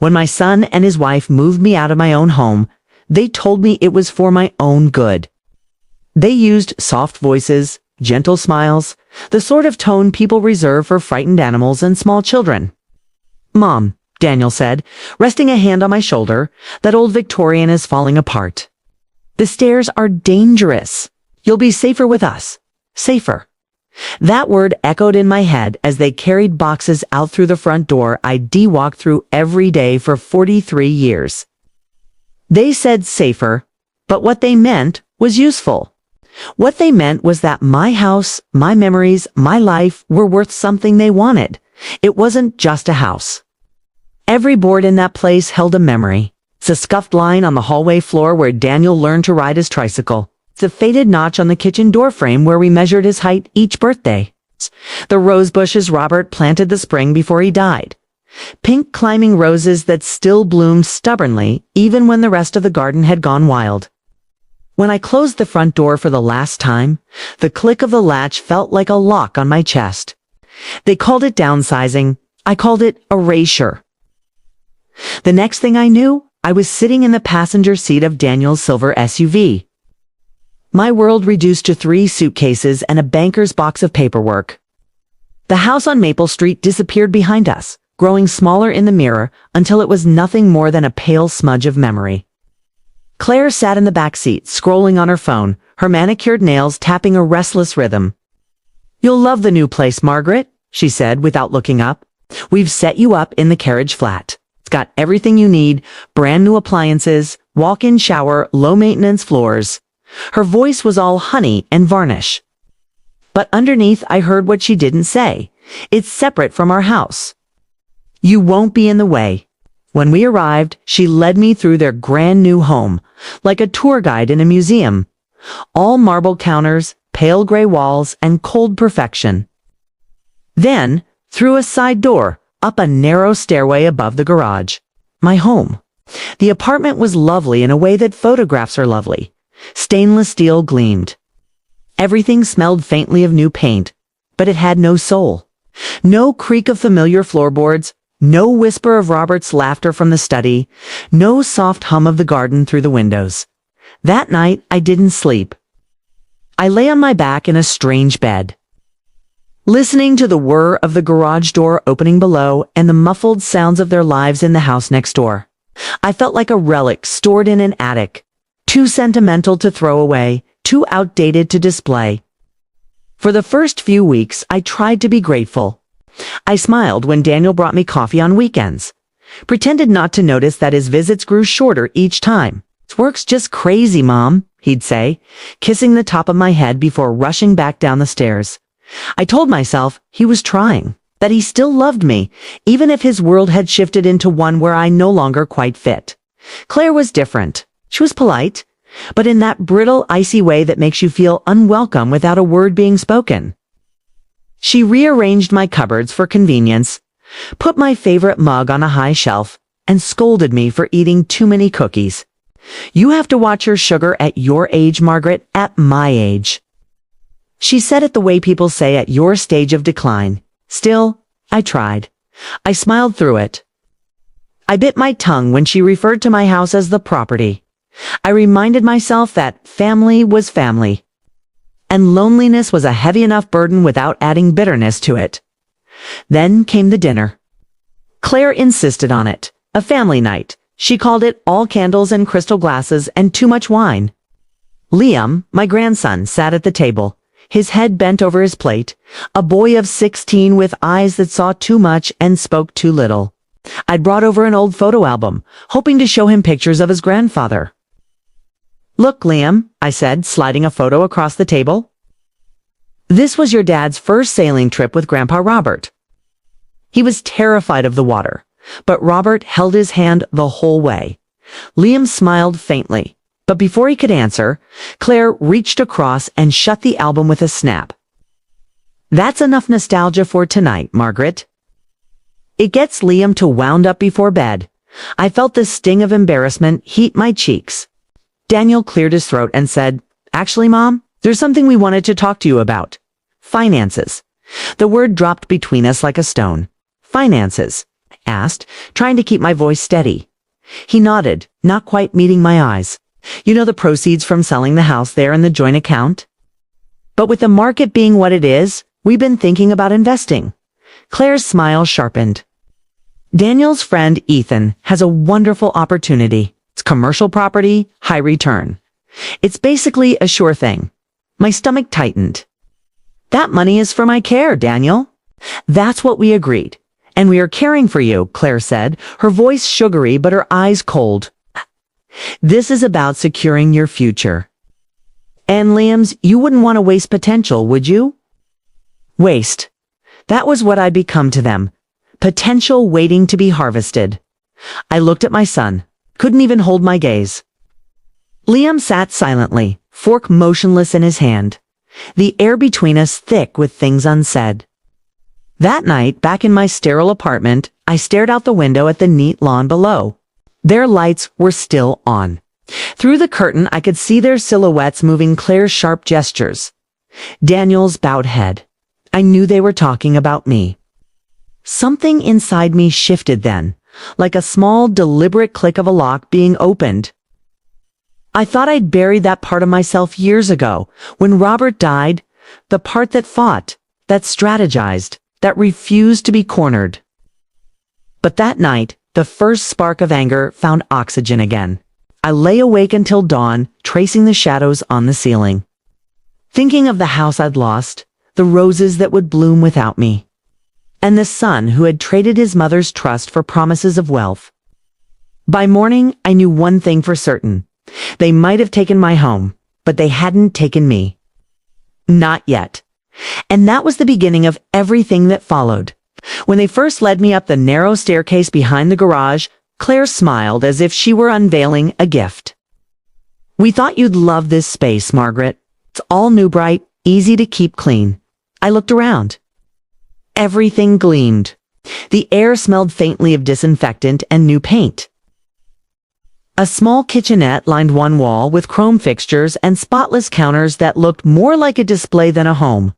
When my son and his wife moved me out of my own home, they told me it was for my own good. They used soft voices, gentle smiles, the sort of tone people reserve for frightened animals and small children. "Mom," Daniel said, resting a hand on my shoulder, "that old Victorian is falling apart. The stairs are dangerous. You'll be safer with us. Safer." That word echoed in my head as they carried boxes out through the front door I'd walked through every day for 43 years. They said safer, but what they meant was useful. What they meant was that my house, my memories, my life were worth something they wanted. It wasn't just a house. Every board in that place held a memory. It's a scuffed line on the hallway floor where Daniel learned to ride his tricycle. It's a faded notch on the kitchen door frame where we measured his height each birthday. The rose bushes Robert planted the spring before he died. Pink climbing roses that still bloomed stubbornly even when the rest of the garden had gone wild. When I closed the front door for the last time, the click of the latch felt like a lock on my chest. They called it downsizing. I called it erasure. The next thing I knew, I was sitting in the passenger seat of Daniel's silver SUV. My world reduced to 3 suitcases and a banker's box of paperwork. The house on Maple Street disappeared behind us, growing smaller in the mirror until it was nothing more than a pale smudge of memory. Claire sat in the back seat, scrolling on her phone, her manicured nails tapping a restless rhythm. "You'll love the new place, Margaret," she said without looking up. "We've set you up in the carriage flat. It's got everything you need, brand new appliances, walk-in shower, low-maintenance floors." Her voice was all honey and varnish. But underneath I heard what she didn't say. "It's separate from our house. You won't be in the way." When we arrived, she led me through their brand new home, like a tour guide in a museum. All marble counters, pale gray walls, and cold perfection. Then, through a side door, up a narrow stairway above the garage. My home. The apartment was lovely in a way that photographs are lovely. Stainless steel gleamed. Everything smelled faintly of new paint, but it had no soul. No creak of familiar floorboards, no whisper of Robert's laughter from the study, no soft hum of the garden through the windows. That night, I didn't sleep. I lay on my back in a strange bed, listening to the whir of the garage door opening below and the muffled sounds of their lives in the house next door. I felt like a relic stored in an attic. Too sentimental to throw away, too outdated to display. For the first few weeks, I tried to be grateful. I smiled when Daniel brought me coffee on weekends, pretended not to notice that his visits grew shorter each time. "This work's just crazy, Mom," he'd say, kissing the top of my head before rushing back down the stairs. I told myself he was trying, that he still loved me, even if his world had shifted into one where I no longer quite fit. Claire was different. She was polite, but in that brittle, icy way that makes you feel unwelcome without a word being spoken. She rearranged my cupboards for convenience, put my favorite mug on a high shelf, and scolded me for eating too many cookies. "You have to watch your sugar at your age, Margaret, at my age." She said it the way people say at your stage of decline. Still, I tried. I smiled through it. I bit my tongue when she referred to my house as the property. I reminded myself that family was family, and loneliness was a heavy enough burden without adding bitterness to it. Then came the dinner. Claire insisted on it. A family night. She called it all candles and crystal glasses and too much wine. Liam, my grandson, sat at the table, his head bent over his plate, a boy of 16 with eyes that saw too much and spoke too little. I'd brought over an old photo album, hoping to show him pictures of his grandfather. "Look, Liam," I said, sliding a photo across the table. "This was your dad's first sailing trip with Grandpa Robert." He was terrified of the water, but Robert held his hand the whole way. Liam smiled faintly, but before he could answer, Claire reached across and shut the album with a snap. "That's enough nostalgia for tonight, Margaret. It gets Liam to wound up before bed." I felt the sting of embarrassment heat my cheeks. Daniel cleared his throat and said, "Actually, Mom, there's something we wanted to talk to you about. Finances." The word dropped between us like a stone. Finances. asked, trying to keep my voice steady. He nodded, not quite meeting my eyes. You know the proceeds from selling the house there in the joint account? But with the market being what it is, we've been thinking about investing. Claire's smile sharpened. Daniel's friend Ethan has a wonderful opportunity. It's commercial property, high return. It's basically a sure thing. My stomach tightened. That money is for my care, Daniel. That's what we agreed. And we are caring for you, Claire said, her voice sugary but her eyes cold. This is about securing your future. And Liam's, you wouldn't want to waste potential, would you? Waste. That was what I'd become to them. Potential waiting to be harvested. I looked at my son. Couldn't even hold my gaze. Liam sat silently, fork motionless in his hand. The air between us thick with things unsaid. That night, back in my sterile apartment, I stared out the window at the neat lawn below. Their lights were still on. Through the curtain, I could see their silhouettes moving Claire's sharp gestures. Daniel's bowed head. I knew they were talking about me. Something inside me shifted then, like a small, deliberate click of a lock being opened. I thought I'd buried that part of myself years ago, when Robert died, the part that fought, that strategized, that refused to be cornered. But that night, the first spark of anger found oxygen again. I lay awake until dawn, tracing the shadows on the ceiling. Thinking of the house I'd lost, the roses that would bloom without me, and the son who had traded his mother's trust for promises of wealth. By morning, I knew one thing for certain. They might have taken my home, but they hadn't taken me. Not yet. And that was the beginning of everything that followed. When they first led me up the narrow staircase behind the garage, Claire smiled as if she were unveiling a gift. We thought you'd love this space, Margaret. It's all new, bright, easy to keep clean. I looked around. Everything gleamed. The air smelled faintly of disinfectant and new paint. A small kitchenette lined one wall with chrome fixtures and spotless counters that looked more like a display than a home.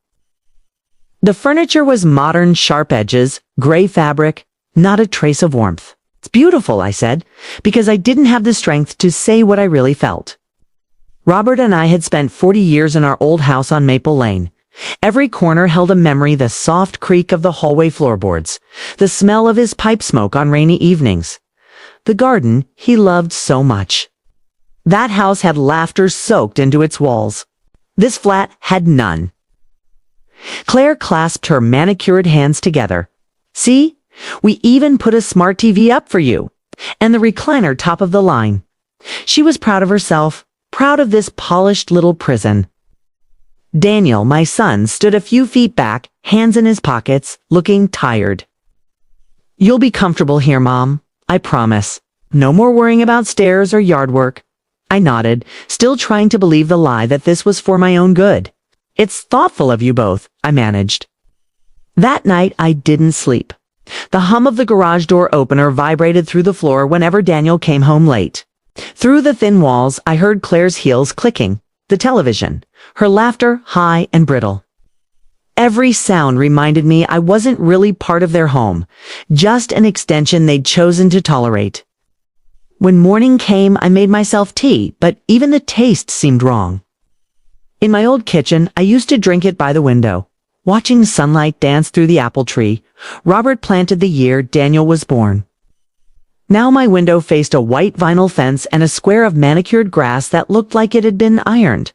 The furniture was modern, sharp edges, gray fabric, not a trace of warmth. It's beautiful, I said, because I didn't have the strength to say what I really felt. Robert and I had spent 40 years in our old house on Maple Lane. Every corner held a memory, the soft creak of the hallway floorboards, the smell of his pipe smoke on rainy evenings. The garden he loved so much. That house had laughter soaked into its walls. This flat had none. Claire clasped her manicured hands together. See, we even put a smart TV up for you, and the recliner top of the line. She was proud of herself, proud of this polished little prison. Daniel, my son, stood a few feet back, hands in his pockets, looking tired. You'll be comfortable here, Mom. I promise. No more worrying about stairs or yard work. I nodded, still trying to believe the lie that this was for my own good. It's thoughtful of you both, I managed. That night, I didn't sleep. The hum of the garage door opener vibrated through the floor whenever Daniel came home late. Through the thin walls, I heard Claire's heels clicking, the television, her laughter high and brittle. Every sound reminded me I wasn't really part of their home, just an extension they'd chosen to tolerate. When morning came, I made myself tea, but even the taste seemed wrong. In my old kitchen, I used to drink it by the window, watching sunlight dance through the apple tree Robert planted the year Daniel was born. Now my window faced a white vinyl fence and a square of manicured grass that looked like it had been ironed.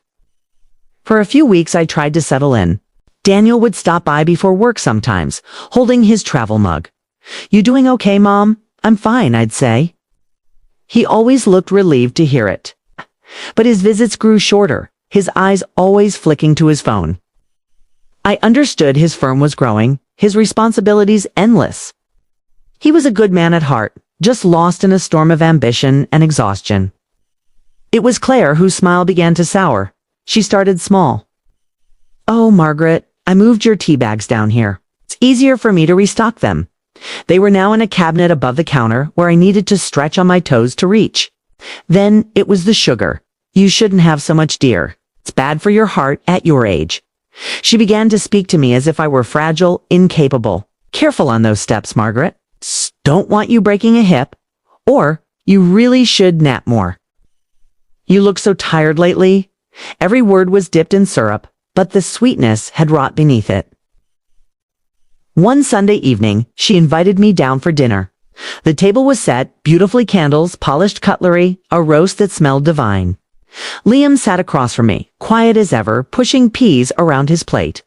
For a few weeks, I tried to settle in. Daniel would stop by before work sometimes, holding his travel mug. You doing okay, Mom? I'm fine, I'd say. He always looked relieved to hear it. But his visits grew shorter, his eyes always flicking to his phone. I understood his firm was growing, his responsibilities endless. He was a good man at heart, just lost in a storm of ambition and exhaustion. It was Claire whose smile began to sour. She started small. Oh, Margaret, I moved your tea bags down here. It's easier for me to restock them. They were now in a cabinet above the counter where I needed to stretch on my toes to reach. Then it was the sugar. You shouldn't have so much, dear. It's bad for your heart at your age. She began to speak to me as if I were fragile, incapable. Careful on those steps, Margaret. don't want you breaking a hip, or you really should nap more. You look so tired lately. Every word was dipped in syrup, but the sweetness had rot beneath it. One Sunday evening, she invited me down for dinner. The table was set, beautifully candles, polished cutlery, a roast that smelled divine. Liam sat across from me, quiet as ever, pushing peas around his plate.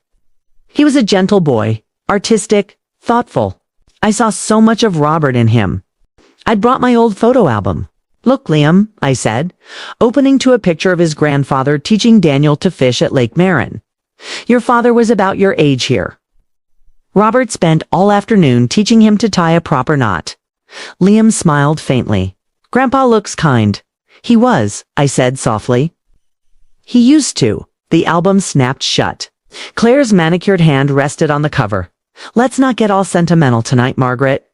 He was a gentle boy, artistic, thoughtful. I saw so much of Robert in him. I'd brought my old photo album. Look, Liam, I said, opening to a picture of his grandfather teaching Daniel to fish at Lake Marin. Your father was about your age here. Robert spent all afternoon teaching him to tie a proper knot. Liam smiled faintly. Grandpa looks kind. He was, I said softly. He used to. The album snapped shut. Claire's manicured hand rested on the cover. Let's not get all sentimental tonight, Margaret.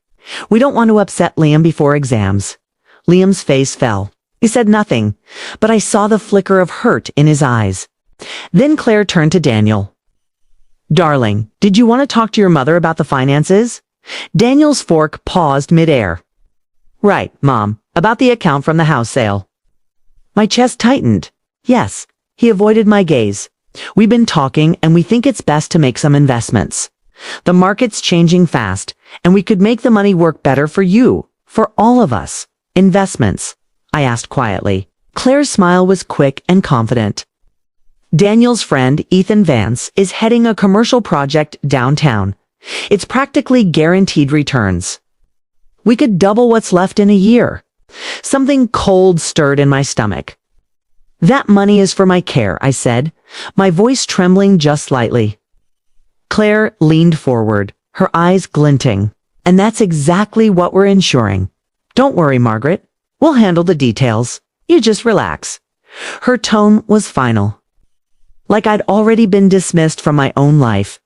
We don't want to upset Liam before exams. Liam's face fell. He said nothing, but I saw the flicker of hurt in his eyes. Then Claire turned to Daniel. Darling, did you want to talk to your mother about the finances? Daniel's fork paused midair. Right, Mom, about the account from the house sale. My chest tightened. Yes, he avoided my gaze. We've been talking and we think it's best to make some investments. The market's changing fast, and we could make the money work better for you, for all of us. Investments, I asked quietly. Claire's smile was quick and confident. Daniel's friend, Ethan Vance, is heading a commercial project downtown. It's practically guaranteed returns. We could double what's left in a year. Something cold stirred in my stomach. That money is for my care, I said, my voice trembling just slightly. Claire leaned forward, her eyes glinting. And that's exactly what we're ensuring. Don't worry, Margaret. We'll handle the details. You just relax. Her tone was final. Like I'd already been dismissed from my own life.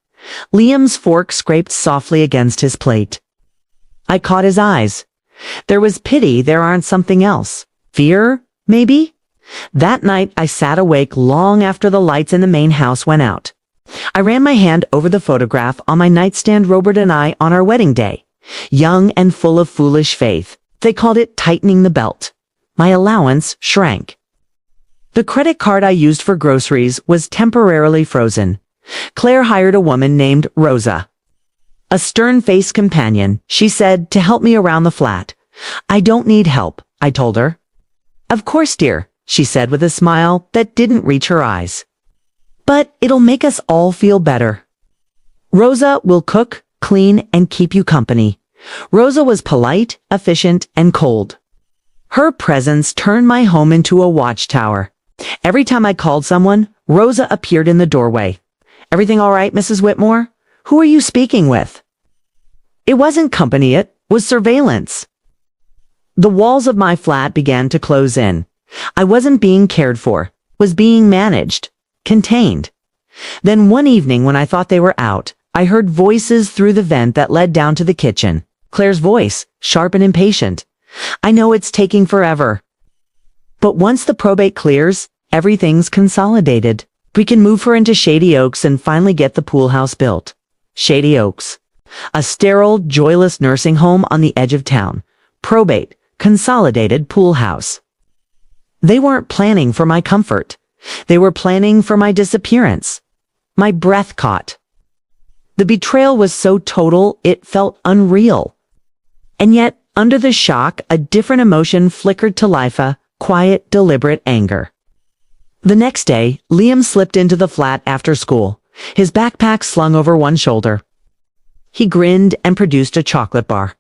Liam's fork scraped softly against his plate. I caught his eyes. There was pity there aren't something else. Fear, maybe? That night I sat awake long after the lights in the main house went out. I ran my hand over the photograph on my nightstand, Robert and I on our wedding day. Young and full of foolish faith. They called it tightening the belt. My allowance shrank. The credit card I used for groceries was temporarily frozen. Claire hired a woman named Rosa. A stern-faced companion, she said, to help me around the flat. I don't need help, I told her. Of course, dear, she said with a smile that didn't reach her eyes. But it'll make us all feel better. Rosa will cook, clean, and keep you company. Rosa was polite, efficient, and cold. Her presence turned my home into a watchtower. Every time I called someone, Rosa appeared in the doorway. Everything all right, Mrs. Whitmore? Who are you speaking with? It wasn't company, it was surveillance. The walls of my flat began to close in. I wasn't being cared for, was being managed, contained. Then one evening when I thought they were out, I heard voices through the vent that led down to the kitchen. Claire's voice, sharp and impatient. I know it's taking forever. But once the probate clears, everything's consolidated. We can move her into Shady Oaks and finally get the pool house built. Shady Oaks. A sterile, joyless nursing home on the edge of town. Probate, consolidated pool house. They weren't planning for my comfort. They were planning for my disappearance. My breath caught. The betrayal was so total, it felt unreal. And yet, under the shock, a different emotion flickered to life, a quiet, deliberate anger. The next day, Liam slipped into the flat after school, his backpack slung over one shoulder. He grinned and produced a chocolate bar.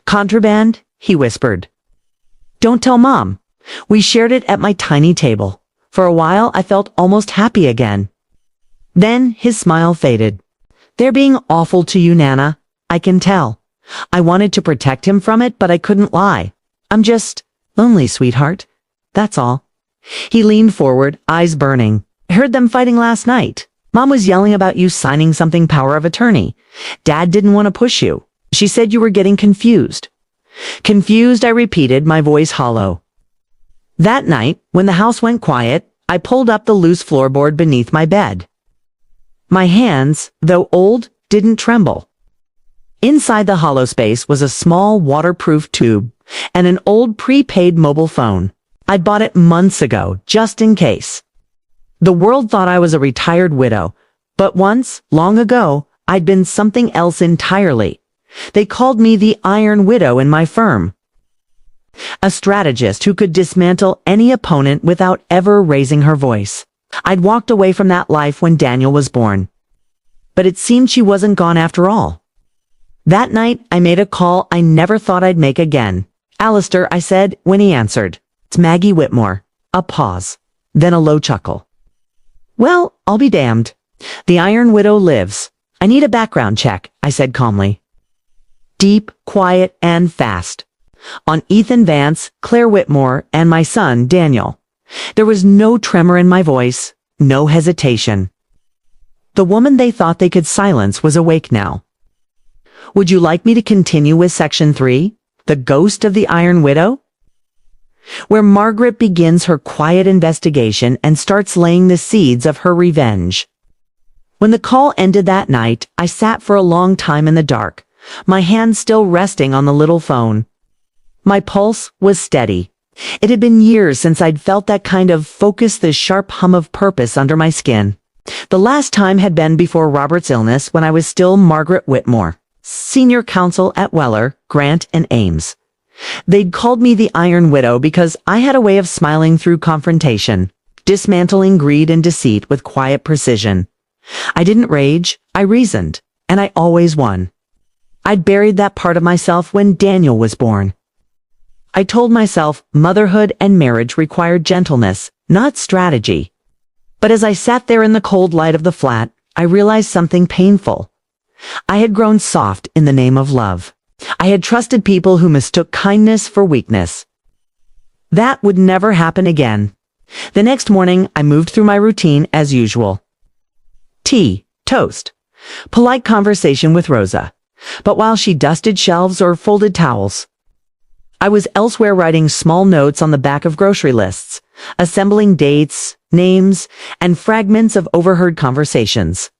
Contraband, he whispered. Don't tell Mom. We shared it at my tiny table. For a while, I felt almost happy again. Then his smile faded. They're being awful to you, Nana. I can tell. I wanted to protect him from it, but I couldn't lie. I'm just lonely, sweetheart. That's all. He leaned forward, eyes burning. I heard them fighting last night. Mom was yelling about you signing something power of attorney. Dad didn't want to push you. She said you were getting confused. Confused, I repeated, my voice hollow. That night, when the house went quiet, I pulled up the loose floorboard beneath my bed. My hands, though old, didn't tremble. Inside the hollow space was a small waterproof tube and an old prepaid mobile phone. I'd bought it months ago, just in case. The world thought I was a retired widow, but once, long ago, I'd been something else entirely. They called me the Iron Widow in my firm. A strategist who could dismantle any opponent without ever raising her voice. I'd walked away from that life when Daniel was born. But it seemed she wasn't gone after all. That night, I made a call I never thought I'd make again. "Alistair," I said when he answered. "It's Maggie Whitmore." A pause, then a low chuckle. "Well, I'll be damned. The Iron Widow lives. I need a background check," I said calmly. Deep, quiet, and fast. On Ethan Vance, Claire Whitmore, and my son, Daniel. There was no tremor in my voice, no hesitation. The woman they thought they could silence was awake now. "Would you like me to continue with Section 3, the ghost of the Iron Widow?" Where Margaret begins her quiet investigation and starts laying the seeds of her revenge. When the call ended that night, I sat for a long time in the dark, my hand still resting on the little phone. My pulse was steady. It had been years since I'd felt that kind of focus, the sharp hum of purpose under my skin. The last time had been before Robert's illness, when I was still Margaret Whitmore, senior counsel at Weller, Grant and Ames. They'd called me the Iron Widow because I had a way of smiling through confrontation, dismantling greed and deceit with quiet precision. I didn't rage, I reasoned, and I always won. I'd buried that part of myself when Daniel was born. I told myself motherhood and marriage required gentleness, not strategy. But as I sat there in the cold light of the flat, I realized something painful. I had grown soft in the name of love. I had trusted people who mistook kindness for weakness. That would never happen again. The next morning, I moved through my routine as usual. Tea, toast, polite conversation with Rosa. But while she dusted shelves or folded towels, I was elsewhere writing small notes on the back of grocery lists, assembling dates, names, and fragments of overheard conversations.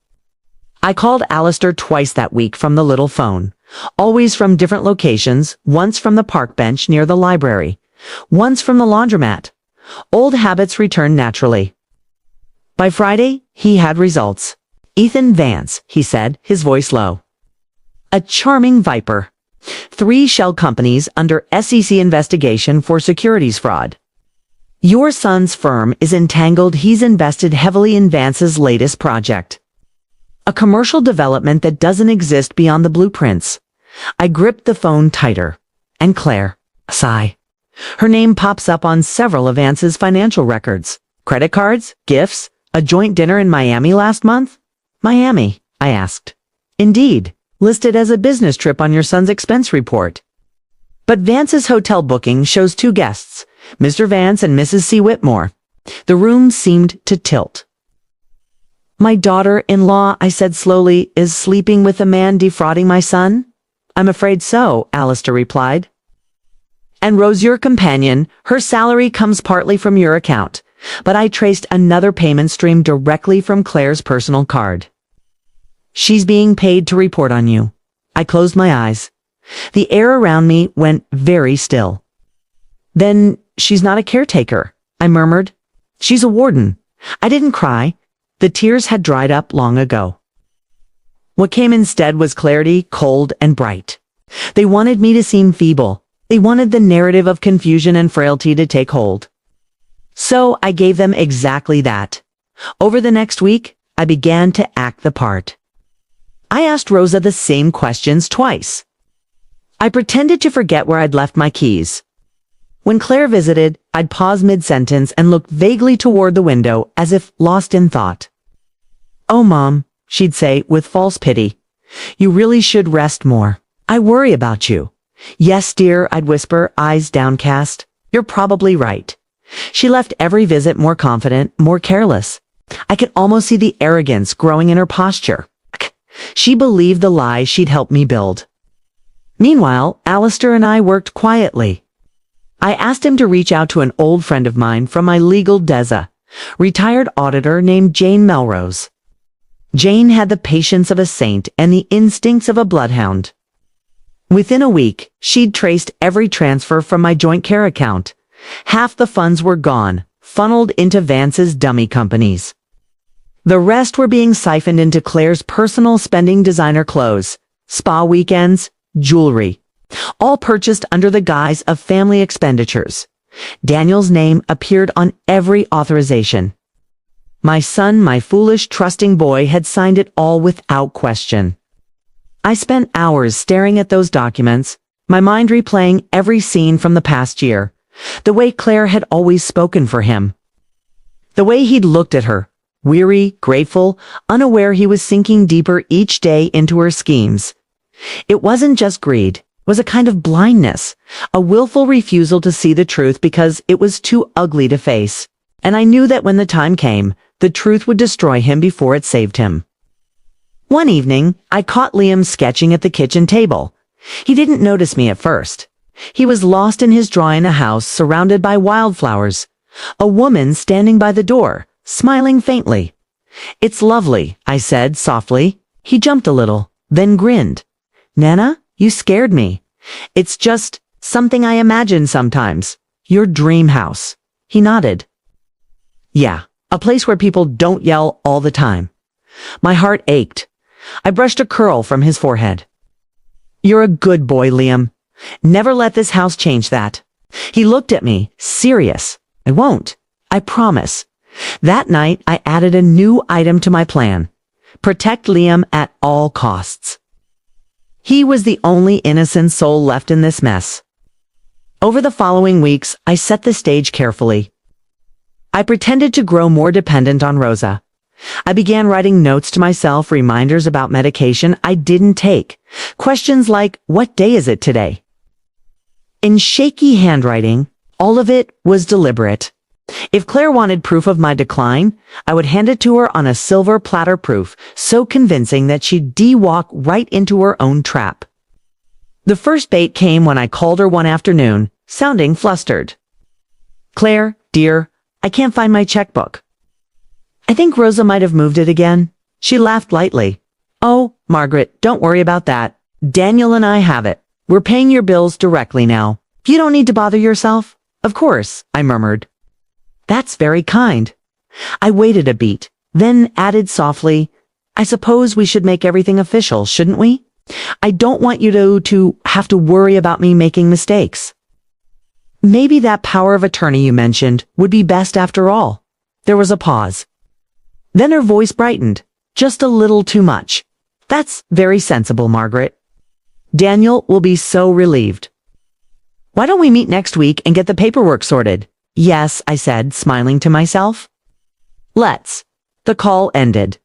I called Alistair twice that week from the little phone, always from different locations, once from the park bench near the library, once from the laundromat. Old habits returned naturally. By Friday, he had results. "Ethan Vance," he said, his voice low. "A charming viper. 3 shell companies under SEC investigation for securities fraud. Your son's firm is entangled. He's invested heavily in Vance's latest project. A commercial development that doesn't exist beyond the blueprints." I gripped the phone tighter. "And Claire," a sigh. "Her name pops up on several of Vance's financial records. Credit cards, gifts, a joint dinner in Miami last month." "Miami?" I asked. "Indeed. Listed as a business trip on your son's expense report. But Vance's hotel booking shows 2 guests, Mr. Vance and Mrs. C. Whitmore." The room seemed to tilt. "My daughter-in-law," I said slowly, "is sleeping with a man defrauding my son?" "I'm afraid so," Alistair replied. "And Rose, your companion, her salary comes partly from your account, but I traced another payment stream directly from Claire's personal card. She's being paid to report on you." I closed my eyes. The air around me went very still. "Then she's not a caretaker," I murmured. "She's a warden." I didn't cry. The tears had dried up long ago. What came instead was clarity, cold and bright. They wanted me to seem feeble. They wanted the narrative of confusion and frailty to take hold. So I gave them exactly that. Over the next week, I began to act the part. I asked Rosa the same questions twice. I pretended to forget where I'd left my keys. When Claire visited, I'd pause mid-sentence and look vaguely toward the window as if lost in thought. "Oh, Mom," she'd say with false pity, "you really should rest more. I worry about you." "Yes, dear," I'd whisper, eyes downcast. "You're probably right." She left every visit more confident, more careless. I could almost see the arrogance growing in her posture. She believed the lie she'd helped me build. Meanwhile, Alistair and I worked quietly. I asked him to reach out to an old friend of mine from my legal DESA, retired auditor named Jane Melrose. Jane had the patience of a saint and the instincts of a bloodhound. Within a week, she'd traced every transfer from my joint care account. Half the funds were gone, funneled into Vance's dummy companies. The rest were being siphoned into Claire's personal spending, designer clothes, spa weekends, jewelry, all purchased under the guise of family expenditures. Daniel's name appeared on every authorization. My son, my foolish, trusting boy, had signed it all without question. I spent hours staring at those documents, my mind replaying every scene from the past year, the way Claire had always spoken for him. The way he'd looked at her, weary, grateful, unaware he was sinking deeper each day into her schemes. It wasn't just greed, it was a kind of blindness, a willful refusal to see the truth because it was too ugly to face. And I knew that when the time came, the truth would destroy him before it saved him. One evening, I caught Liam sketching at the kitchen table. He didn't notice me at first. He was lost in his drawing a house surrounded by wildflowers. A woman standing by the door, smiling faintly. "It's lovely," I said softly. He jumped a little, then grinned. "Nana, you scared me. It's just something I imagine sometimes. Your dream house." He nodded. "Yeah, a place where people don't yell all the time." My heart ached. I brushed a curl from his forehead. "You're a good boy, Liam. Never let this house change that." He looked at me, serious. "I won't. I promise." That night, I added a new item to my plan. Protect Liam at all costs. He was the only innocent soul left in this mess. Over the following weeks, I set the stage carefully. I pretended to grow more dependent on Rosa. I began writing notes to myself, reminders about medication I didn't take. Questions like, "What day is it today?" In shaky handwriting, all of it was deliberate. If Claire wanted proof of my decline, I would hand it to her on a silver platter, proof so convincing that she'd walk right into her own trap. The first bait came when I called her one afternoon, sounding flustered. "Claire, dear, I can't find my checkbook." "I think Rosa might have moved it again." She laughed lightly. "Oh, Margaret, don't worry about that. Daniel and I have it. We're paying your bills directly now. You don't need to bother yourself." "Of course," I murmured. "That's very kind." I waited a beat, then added softly, "I suppose we should make everything official, shouldn't we? I don't want you to have to worry about me making mistakes." "Maybe that power of attorney you mentioned would be best after all." There was a pause. Then her voice brightened, just a little too much. "That's very sensible, Margaret. Daniel will be so relieved. Why don't we meet next week and get the paperwork sorted?" "Yes," I said, smiling to myself. "Let's." The call ended.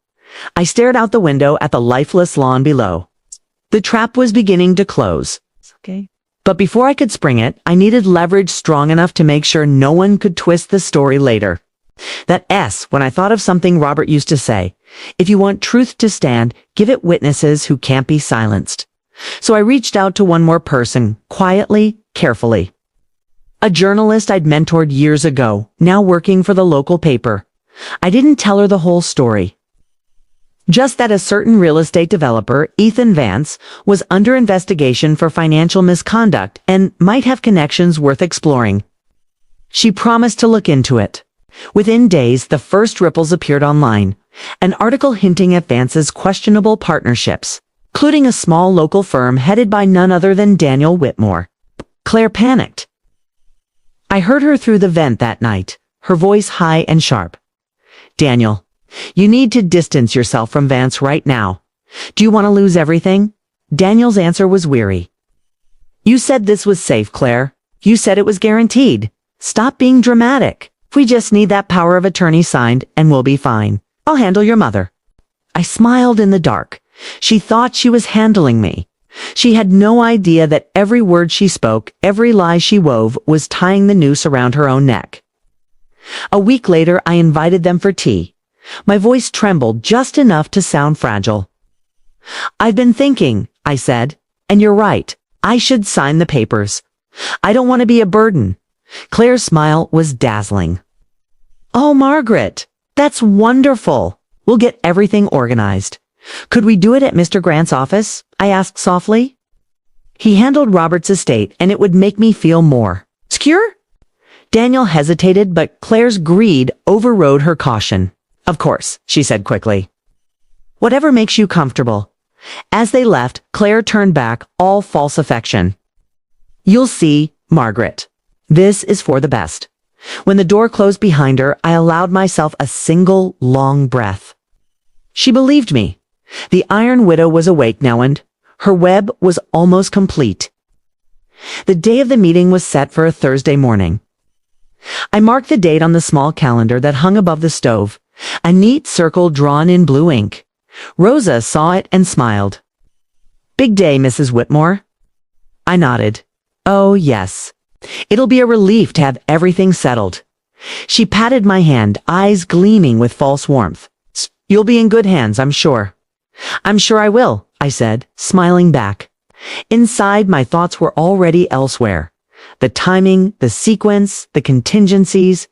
I stared out the window at the lifeless lawn below. The trap was beginning to close. Okay. But before I could spring it, I needed leverage strong enough to make sure no one could twist the story later. That S, when I thought of something Robert used to say, "If you want truth to stand, give it witnesses who can't be silenced." So I reached out to one more person, quietly, carefully. A journalist I'd mentored years ago, now working for the local paper. I didn't tell her the whole story. Just that a certain real estate developer, Ethan Vance, was under investigation for financial misconduct and might have connections worth exploring. She promised to look into it. Within days, the first ripples appeared online, an article hinting at Vance's questionable partnerships, including a small local firm headed by none other than Daniel Whitmore. Claire panicked. I heard her through the vent that night, her voice high and sharp. "Daniel, you need to distance yourself from Vance right now. Do you want to lose everything?" Daniel's answer was weary. "You said this was safe, Claire. You said it was guaranteed. Stop being dramatic. We just need that power of attorney signed and we'll be fine. I'll handle your mother." I smiled in the dark. She thought she was handling me. She had no idea that every word she spoke, every lie she wove, was tying the noose around her own neck. A week later, I invited them for tea. My voice trembled just enough to sound fragile. "I've been thinking," I said, "and you're right. I should sign the papers. I don't want to be a burden." Claire's smile was dazzling. "Oh, Margaret, that's wonderful. We'll get everything organized. Could we do it at Mr. Grant's office?" I asked softly. He handled Robert's estate, and it would make me feel more secure. Daniel hesitated, but Claire's greed overrode her caution. Of course, she said quickly. Whatever makes you comfortable. As they left, Claire turned back, all false affection. You'll see, Margaret. This is for the best. When the door closed behind her, I allowed myself a single, long breath. She believed me. The Iron Widow was awake now, and her web was almost complete. The day of the meeting was set for a Thursday morning. I marked the date on the small calendar that hung above the stove, a neat circle drawn in blue ink. Rosa saw it and smiled. Big day, Mrs. Whitmore. I nodded. Oh, yes. It'll be a relief to have everything settled. She patted my hand, eyes gleaming with false warmth. You'll be in good hands, I'm sure. I'm sure I will, I said, smiling back. Inside, my thoughts were already elsewhere. The timing, the sequence, the contingencies,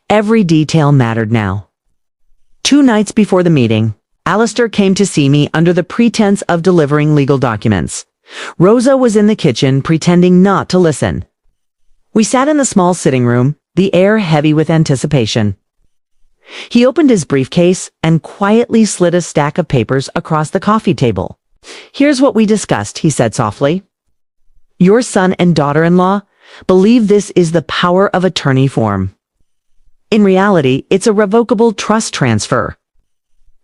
every detail mattered now. 2 nights before the meeting, Alistair came to see me under the pretense of delivering legal documents. Rosa was in the kitchen, pretending not to listen. We sat in the small sitting room, the air heavy with anticipation. He opened his briefcase and quietly slid a stack of papers across the coffee table. Here's what we discussed, he said softly. Your son and daughter-in-law believe this is the power of attorney form. In reality, it's a revocable trust transfer.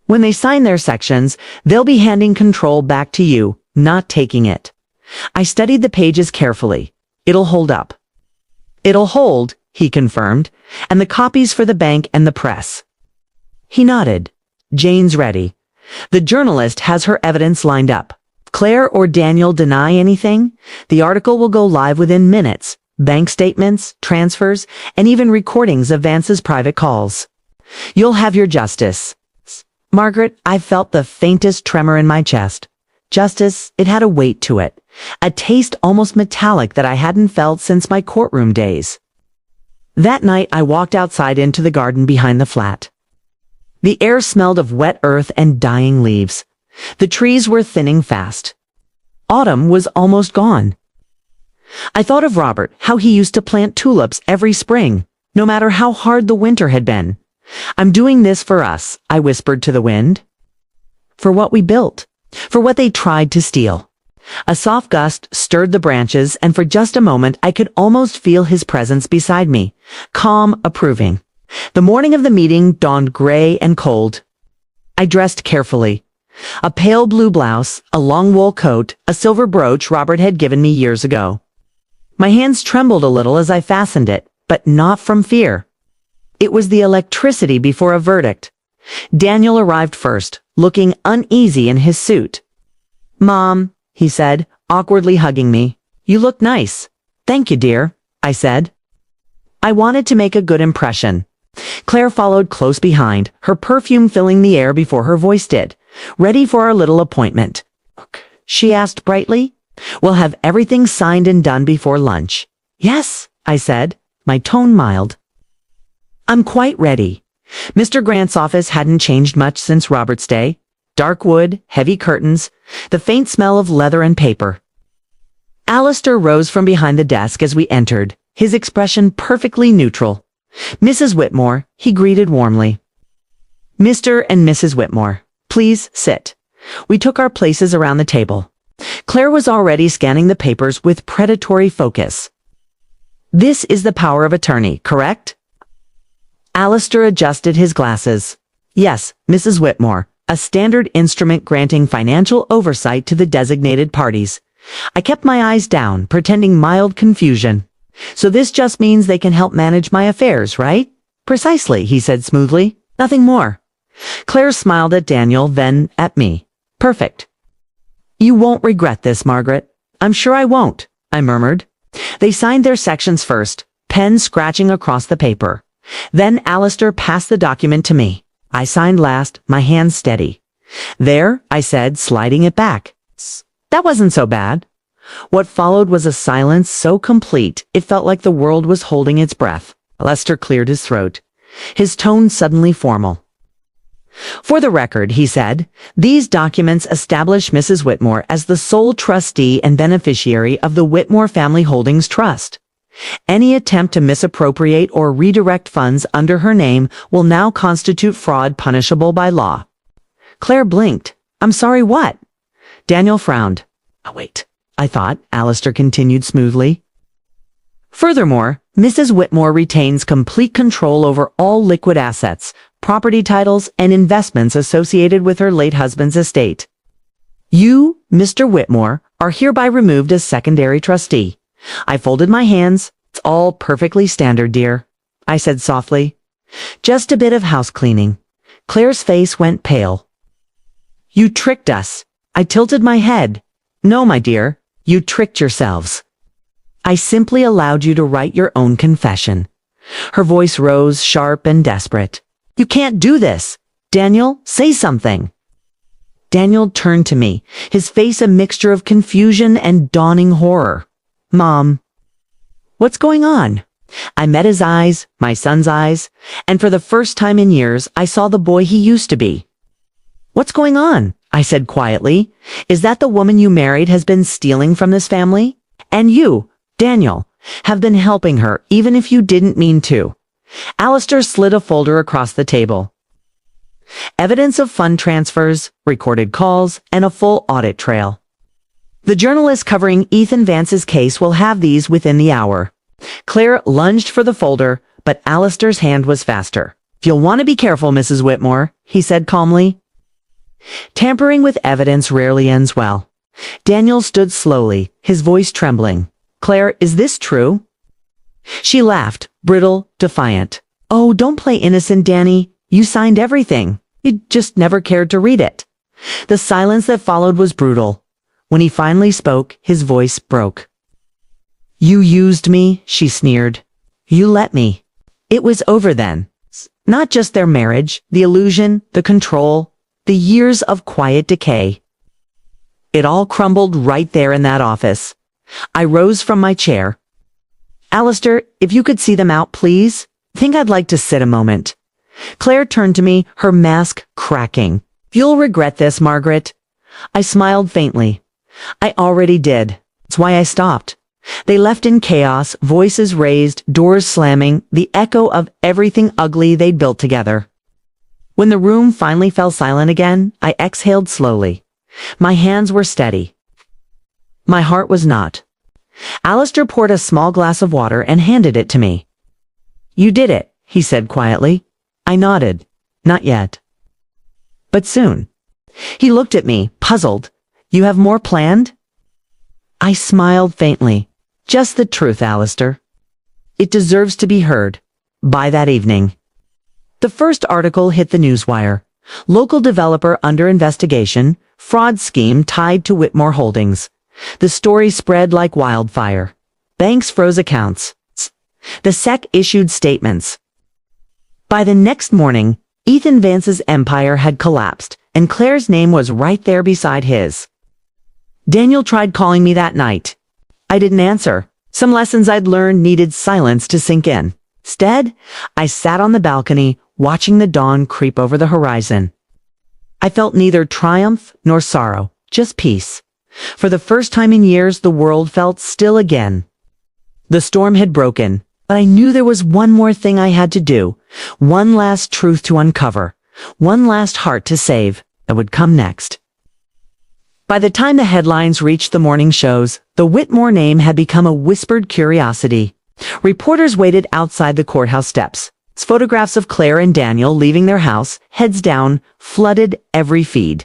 When they sign their sections, they'll be handing control back to you, not taking it. I studied the pages carefully. It'll hold up. It'll hold, he confirmed, and the copies for the bank and the press. He nodded. Jane's ready. The journalist has her evidence lined up. Claire or Daniel deny anything, the article will go live within minutes. Bank statements, transfers, and even recordings of Vance's private calls. You'll have your justice. Margaret, I felt the faintest tremor in my chest. Justice, it had a weight to it. A taste almost metallic that I hadn't felt since my courtroom days. That night, I walked outside into the garden behind the flat. The air smelled of wet earth and dying leaves. The trees were thinning fast. Autumn was almost gone. I thought of Robert, how he used to plant tulips every spring, no matter how hard the winter had been. I'm doing this for us, I whispered to the wind. For what we built. For what they tried to steal. A soft gust stirred the branches, and for just a moment I could almost feel his presence beside me, calm, approving. The morning of the meeting dawned gray and cold. I dressed carefully. A pale blue blouse, a long wool coat, a silver brooch Robert had given me years ago. My hands trembled a little as I fastened it, but not from fear. It was the electricity before a verdict. Daniel arrived first, looking uneasy in his suit. Mom, he said, awkwardly hugging me. You look nice. Thank you, dear, I said. I wanted to make a good impression. Claire followed close behind, her perfume filling the air before her voice did. Ready for our little appointment? She asked brightly. We'll have everything signed and done before lunch. Yes, I said, my tone mild. I'm quite ready. Mr. Grant's office hadn't changed much since Robert's day. Dark wood, heavy curtains, the faint smell of leather and paper. Alistair rose from behind the desk as we entered, his expression perfectly neutral. Mrs. Whitmore, he greeted warmly. Mr. and Mrs. Whitmore, please sit. We took our places around the table. Claire was already scanning the papers with predatory focus. This is the power of attorney, correct? Alistair adjusted his glasses. Yes, Mrs. Whitmore, a standard instrument granting financial oversight to the designated parties. I kept my eyes down, pretending mild confusion. So this just means they can help manage my affairs, right? Precisely, he said smoothly. Nothing more. Claire smiled at Daniel, then at me. Perfect. You won't regret this, Margaret. I'm sure I won't, I murmured. They signed their sections first, pen scratching across the paper. Then Alistair passed the document to me. I signed last, my hands steady. There, I said, sliding it back. That wasn't so bad. What followed was a silence so complete, it felt like the world was holding its breath. Alistair cleared his throat, his tone suddenly formal. For the record, he said, these documents establish Mrs. Whitmore as the sole trustee and beneficiary of the Whitmore Family Holdings Trust. Any attempt to misappropriate or redirect funds under her name will now constitute fraud punishable by law. Claire blinked. I'm sorry, what? Daniel frowned. Oh, wait, I thought, Alistair continued smoothly. Furthermore, Mrs. Whitmore retains complete control over all liquid assets, property titles, and investments associated with her late husband's estate. You, Mr. Whitmore, are hereby removed as secondary trustee. I folded my hands. It's all perfectly standard, dear, I said softly. Just a bit of house cleaning. Claire's face went pale. You tricked us. I tilted my head. No, my dear, you tricked yourselves. I simply allowed you to write your own confession. Her voice rose, sharp and desperate. You can't do this. Daniel, say something. Daniel turned to me, his face a mixture of confusion and dawning horror. Mom. What's going on? I met his eyes, my son's eyes, and for the first time in years, I saw the boy he used to be. What's going on? I said quietly. Is that the woman you married has been stealing from this family? And you, Daniel, have been helping her, even if you didn't mean to. Alistair slid a folder across the table. Evidence of fund transfers, recorded calls, and a full audit trail. The journalist covering Ethan Vance's case will have these within the hour. Claire lunged for the folder, but Alistair's hand was faster. You'll want to be careful, Mrs. Whitmore, he said calmly. Tampering with evidence rarely ends well. Daniel stood slowly, his voice trembling. Claire, is this true? She laughed, brittle, defiant. Oh, don't play innocent, Danny. You signed everything. You just never cared to read it. The silence that followed was brutal. When he finally spoke, his voice broke. You used me, she sneered. You let me. It was over then. Not just their marriage, the illusion, the control, the years of quiet decay. It all crumbled right there in that office. I rose from my chair. Alistair, if you could see them out, please. Think I'd like to sit a moment. Claire turned to me, her mask cracking. You'll regret this, Margaret. I smiled faintly. I already did. That's why I stopped. They left in chaos, voices raised, doors slamming, the echo of everything ugly they'd built together. When the room finally fell silent again, I exhaled slowly. My hands were steady. My heart was not. Alistair poured a small glass of water and handed it to me. You did it, he said quietly. I nodded. Not yet. But soon. He looked at me, puzzled. You have more planned? I smiled faintly. Just the truth, Alistair. It deserves to be heard. By that evening. The first article hit the newswire. Local developer under investigation, fraud scheme tied to Whitmore Holdings. The story spread like wildfire. Banks froze accounts. The SEC issued statements. By the next morning, Ethan Vance's empire had collapsed, and Claire's name was right there beside his. Daniel tried calling me that night. I didn't answer. Some lessons I'd learned needed silence to sink in. Instead, I sat on the balcony, watching the dawn creep over the horizon. I felt neither triumph nor sorrow, just peace. For the first time in years, the world felt still again. The storm had broken, but I knew there was one more thing I had to do, one last truth to uncover, one last heart to save that would come next. By the time the headlines reached the morning shows, the Whitmore name had become a whispered curiosity. Reporters waited outside the courthouse steps. Photographs of Claire and Daniel leaving their house, heads down, flooded every feed.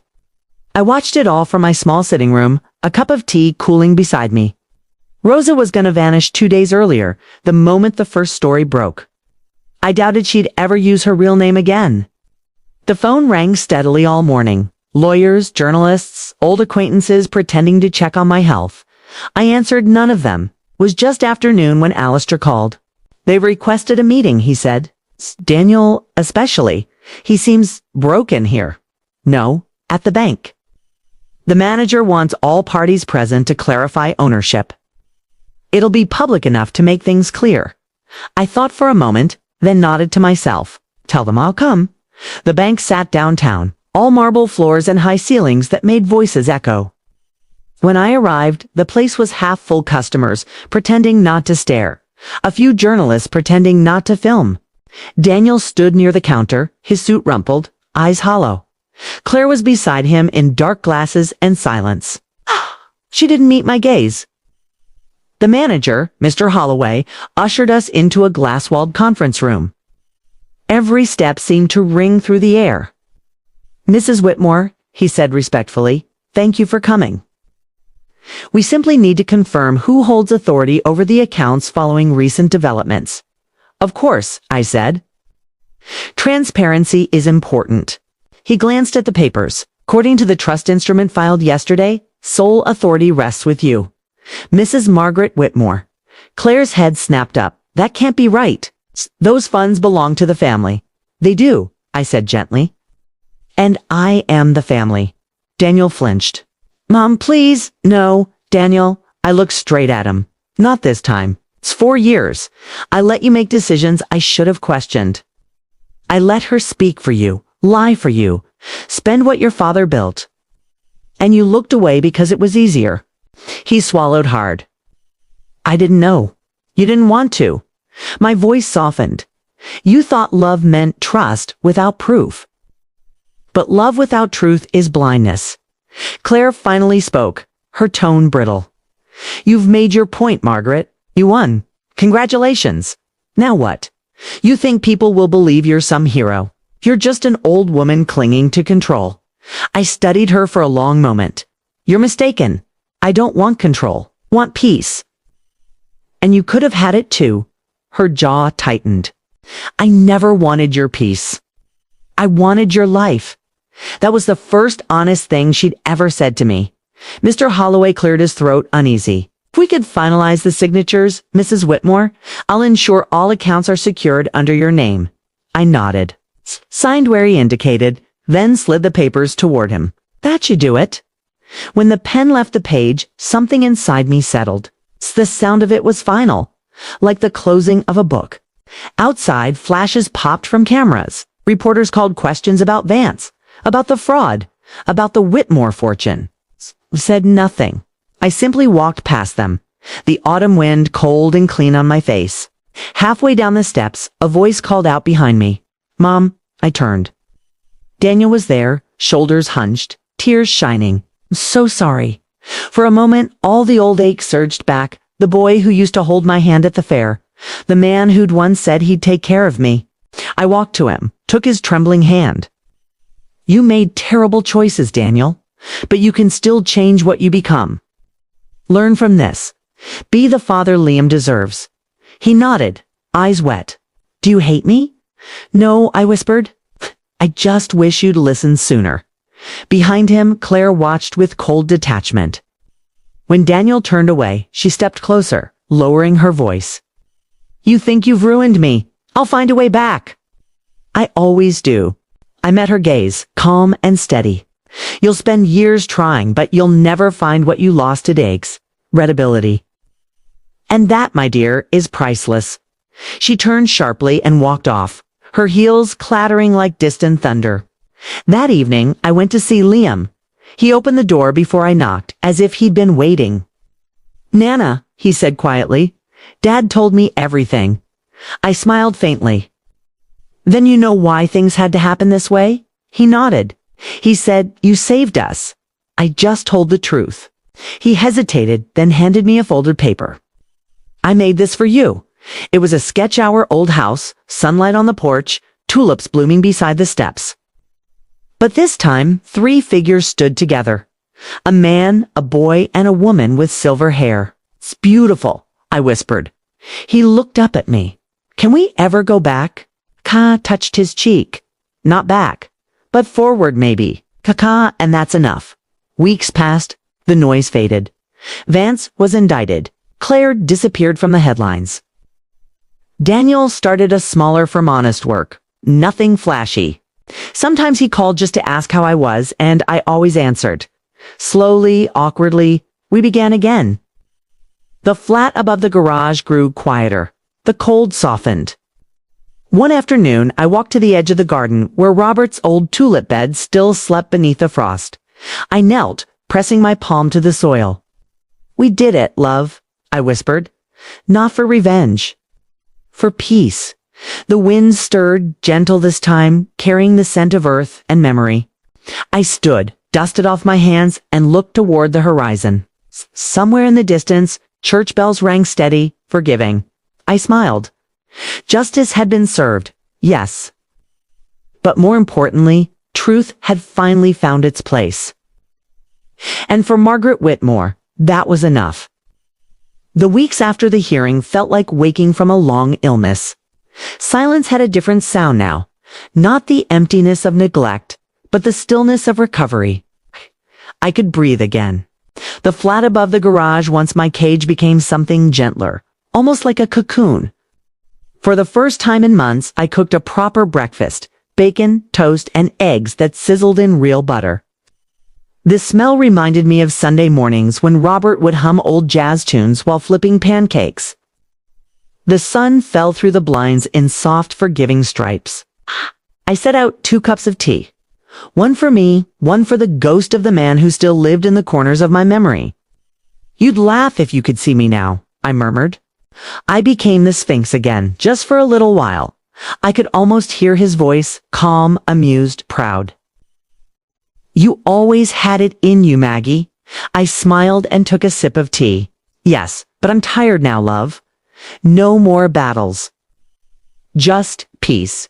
I watched it all from my small sitting room, a cup of tea cooling beside me. Rosa was going to vanish 2 days earlier, the moment the first story broke. I doubted she'd ever use her real name again. The phone rang steadily all morning. Lawyers, journalists, old acquaintances pretending to check on my health. I answered none of them. It was just afternoon when Alistair called. They've requested a meeting, he said. Daniel, especially. He seems broken here. No, at the bank. The manager wants all parties present to clarify ownership. It'll be public enough to make things clear. I thought for a moment, then nodded to myself. Tell them I'll come. The bank sat downtown, all marble floors and high ceilings that made voices echo. When I arrived, the place was half full customers, pretending not to stare. A few journalists pretending not to film. Daniel stood near the counter, his suit rumpled, eyes hollow. Claire was beside him in dark glasses and silence. She didn't meet my gaze. The manager, Mr. Holloway, ushered us into a glass-walled conference room. Every step seemed to ring through the air. "Mrs. Whitmore," he said respectfully, "thank you for coming. We simply need to confirm who holds authority over the accounts following recent developments." "Of course," I said. "Transparency is important." He glanced at the papers. "According to the trust instrument filed yesterday, sole authority rests with you, Mrs. Margaret Whitmore." Claire's head snapped up. "That can't be right. Those funds belong to the family." "They do," I said gently. "And I am the family." Daniel flinched. "Mom, please." "No, Daniel." I looked straight at him. "Not this time. It's 4 years. I let you make decisions I should have questioned. I let her speak for you, lie for you, spend what your father built. And you looked away because it was easier." He swallowed hard. "I didn't know. You didn't want to." My voice softened. "You thought love meant trust without proof. But love without truth is blindness." Claire finally spoke, her tone brittle. "You've made your point, Margaret. You won. Congratulations. Now what? You think people will believe you're some hero. You're just an old woman clinging to control." I studied her for a long moment. "You're mistaken. I don't want control. Want peace." "And you could have had it too." Her jaw tightened. "I never wanted your peace. I wanted your life." That was the first honest thing she'd ever said to me. Mr. Holloway cleared his throat, uneasy. "If we could finalize the signatures, Mrs. Whitmore, I'll ensure all accounts are secured under your name." I nodded. Signed where he indicated, then slid the papers toward him. "That should do it." When the pen left the page, something inside me settled. The sound of it was final, like the closing of a book. Outside, flashes popped from cameras. Reporters called questions about Vance, about the fraud, about the Whitmore fortune. Said nothing. I simply walked past them, the autumn wind cold and clean on my face. Halfway down the steps, a voice called out behind me. "Mom." I turned. Daniel was there, shoulders hunched, tears shining. "I'm so sorry." For a moment, all the old ache surged back. The boy who used to hold my hand at the fair. The man who'd once said he'd take care of me. I walked to him, took his trembling hand. "You made terrible choices, Daniel, but you can still change what you become. Learn from this. Be the father Liam deserves." He nodded, eyes wet. "Do you hate me?" "No," I whispered. "I just wish you'd listened sooner." Behind him, Claire watched with cold detachment. When Daniel turned away, she stepped closer, lowering her voice. "You think you've ruined me. I'll find a way back." "I always do." I met her gaze, calm and steady. "You'll spend years trying, but you'll never find what you lost to Diggs. Readability. And that, my dear, is priceless." She turned sharply and walked off, her heels clattering like distant thunder. That evening, I went to see Liam. He opened the door before I knocked, as if he'd been waiting. "Nana," he said quietly, "Dad told me everything." I smiled faintly. "Then you know why things had to happen this way?" He nodded. He said, "You saved us." I just told the truth. He hesitated, then handed me a folded paper. "I made this for you." It was a sketch our old house, sunlight on the porch, tulips blooming beside the steps. But this time, 3 figures stood together. A man, a boy, and a woman with silver hair. "It's beautiful," I whispered. He looked up at me. "Can we ever go back?" Ka touched his cheek. "Not back, but forward maybe. Ka, and that's enough." Weeks passed. The noise faded. Vance was indicted. Claire disappeared from the headlines. Daniel started a smaller firm, honest work. Nothing flashy. Sometimes he called just to ask how I was, and I always answered. Slowly, awkwardly, we began again. The flat above the garage grew quieter. The cold softened. One afternoon, I walked to the edge of the garden where Robert's old tulip bed still slept beneath the frost. I knelt, pressing my palm to the soil. "We did it, love," I whispered. "Not for revenge. For peace." The wind stirred, gentle this time, carrying the scent of earth and memory. I stood, dusted off my hands, and looked toward the horizon. Somewhere in the distance, church bells rang steady, forgiving. I smiled. Justice had been served, yes. But more importantly, truth had finally found its place. And for Margaret Whitmore, that was enough. The weeks after the hearing felt like waking from a long illness. Silence had a different sound now, not the emptiness of neglect, but the stillness of recovery. I could breathe again. The flat above the garage once my cage became something gentler, almost like a cocoon. For the first time in months, I cooked a proper breakfast, bacon, toast, and eggs that sizzled in real butter. The smell reminded me of Sunday mornings when Robert would hum old jazz tunes while flipping pancakes. The sun fell through the blinds in soft, forgiving stripes. I set out 2 cups of tea. One for me, one for the ghost of the man who still lived in the corners of my memory. "You'd laugh if you could see me now," I murmured. I became the Sphinx again, just for a little while. I could almost hear his voice, calm, amused, proud. "You always had it in you, Maggie." I smiled and took a sip of tea. "Yes, but I'm tired now, love. No more battles. Just peace."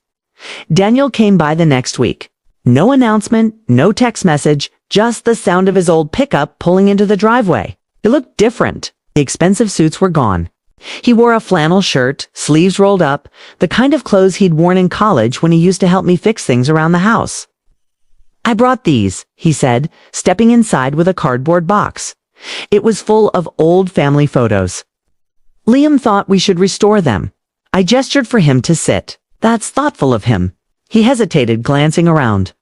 Daniel came by the next week. No announcement, no text message, just the sound of his old pickup pulling into the driveway. It looked different. The expensive suits were gone. He wore a flannel shirt, sleeves rolled up, the kind of clothes he'd worn in college when he used to help me fix things around the house. "I brought these," he said, stepping inside with a cardboard box. It was full of old family photos. "Liam thought we should restore them." I gestured for him to sit. "That's thoughtful of him." He hesitated, glancing around.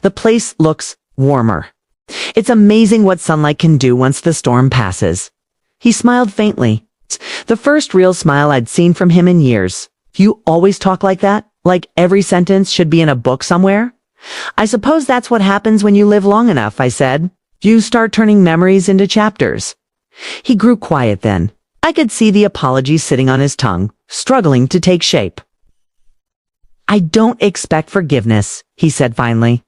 "The place looks warmer. It's amazing what sunlight can do once the storm passes." He smiled faintly. The first real smile I'd seen from him in years. "You always talk like that? Like every sentence should be in a book somewhere?" "I suppose that's what happens when you live long enough," I said. "You start turning memories into chapters." He grew quiet then. I could see the apology sitting on his tongue, struggling to take shape. "I don't expect forgiveness," he said finally.